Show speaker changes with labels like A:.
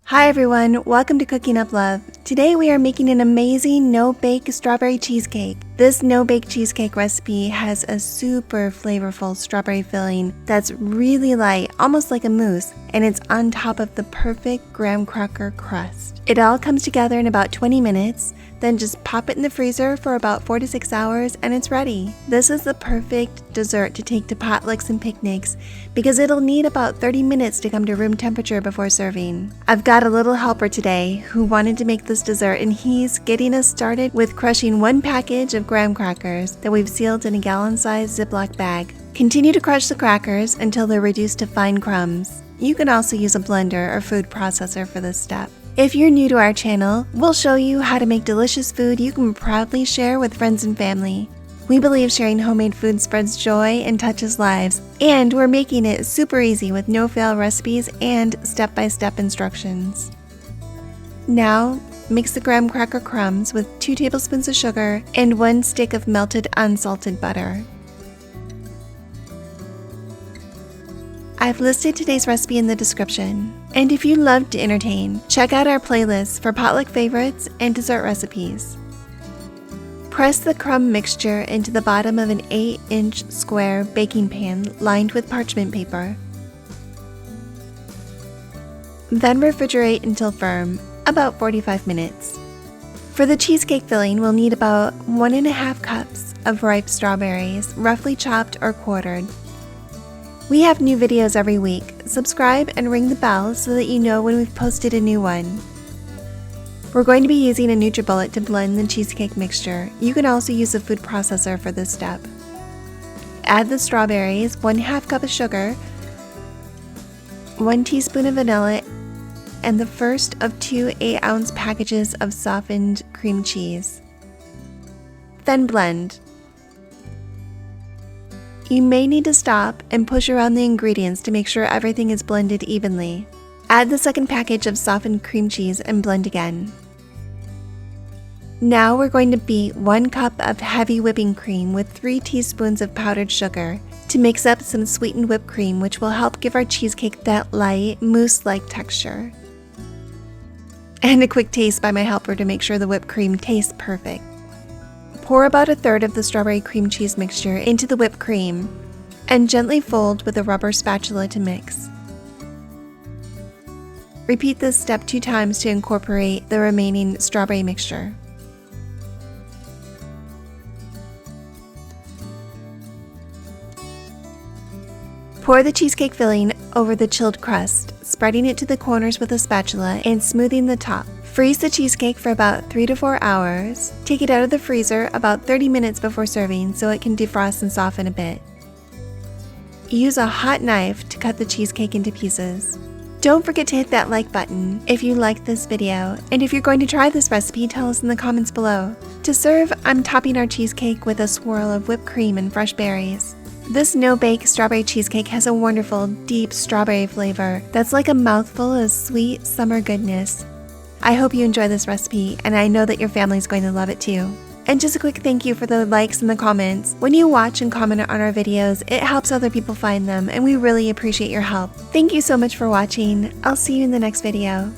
A: Hi everyone, welcome to Cooking Up Love. Today we are making an amazing no-bake strawberry cheesecake. This no-bake cheesecake recipe has a super flavorful strawberry filling that's really light, almost like a mousse, and it's on top of the perfect graham cracker crust. It all comes together in about 20 minutes, then just pop it in the freezer for about 4 to 6 hours and it's ready. This is the perfect dessert to take to potlucks and picnics because it'll need about 30 minutes to come to room temperature before serving. I've got a little helper today who wanted to make this dessert, and he's getting us started with crushing one package of graham crackers that we've sealed in a gallon-sized Ziploc bag. Continue to crush the crackers until they're reduced to fine crumbs. You can also use a blender or food processor for this step. If you're new to our channel, we'll show you how to make delicious food you can proudly share with friends and family. We believe sharing homemade food spreads joy and touches lives, and we're making it super easy with no-fail recipes and step-by-step instructions. Now, mix the graham cracker crumbs with 2 tablespoons of sugar and 1 stick of melted unsalted butter. I've listed today's recipe in the description, and if you love to entertain, check out our playlist for potluck favorites and dessert recipes. Press the crumb mixture into the bottom of an 8-inch square baking pan lined with parchment paper. Then refrigerate until firm, about 45 minutes. For the cheesecake filling, we'll need about 1.5 cups of ripe strawberries, roughly chopped or quartered. We have new videos every week. Subscribe and ring the bell so that you know when we've posted a new one. We're going to be using a NutriBullet to blend the cheesecake mixture. You can also use a food processor for this step. Add the strawberries, 1/2 cup of sugar, 1 teaspoon of vanilla, and the first of 2 8-ounce packages of softened cream cheese. Then blend. You may need to stop and push around the ingredients to make sure everything is blended evenly. Add the second package of softened cream cheese and blend again. Now we're going to beat 1 cup of heavy whipping cream with 3 teaspoons of powdered sugar to mix up some sweetened whipped cream, which will help give our cheesecake that light, mousse-like texture. And a quick taste by my helper to make sure the whipped cream tastes perfect. Pour about 1/3 of the strawberry cream cheese mixture into the whipped cream and gently fold with a rubber spatula to mix. Repeat this step 2 times to incorporate the remaining strawberry mixture. Pour the cheesecake filling over the chilled crust, spreading it to the corners with a spatula and smoothing the top. Freeze the cheesecake for about 3 to 4 hours. Take it out of the freezer about 30 minutes before serving so it can defrost and soften a bit. Use a hot knife to cut the cheesecake into pieces. Don't forget to hit that like button if you liked this video, and if you're going to try this recipe, tell us in the comments below. To serve, I'm topping our cheesecake with a swirl of whipped cream and fresh berries. This no-bake strawberry cheesecake has a wonderful, deep strawberry flavor that's like a mouthful of sweet summer goodness. I hope you enjoy this recipe, and I know that your family's going to love it too. And just a quick thank you for the likes and the comments. When you watch and comment on our videos, it helps other people find them, and we really appreciate your help. Thank you so much for watching. I'll see you in the next video.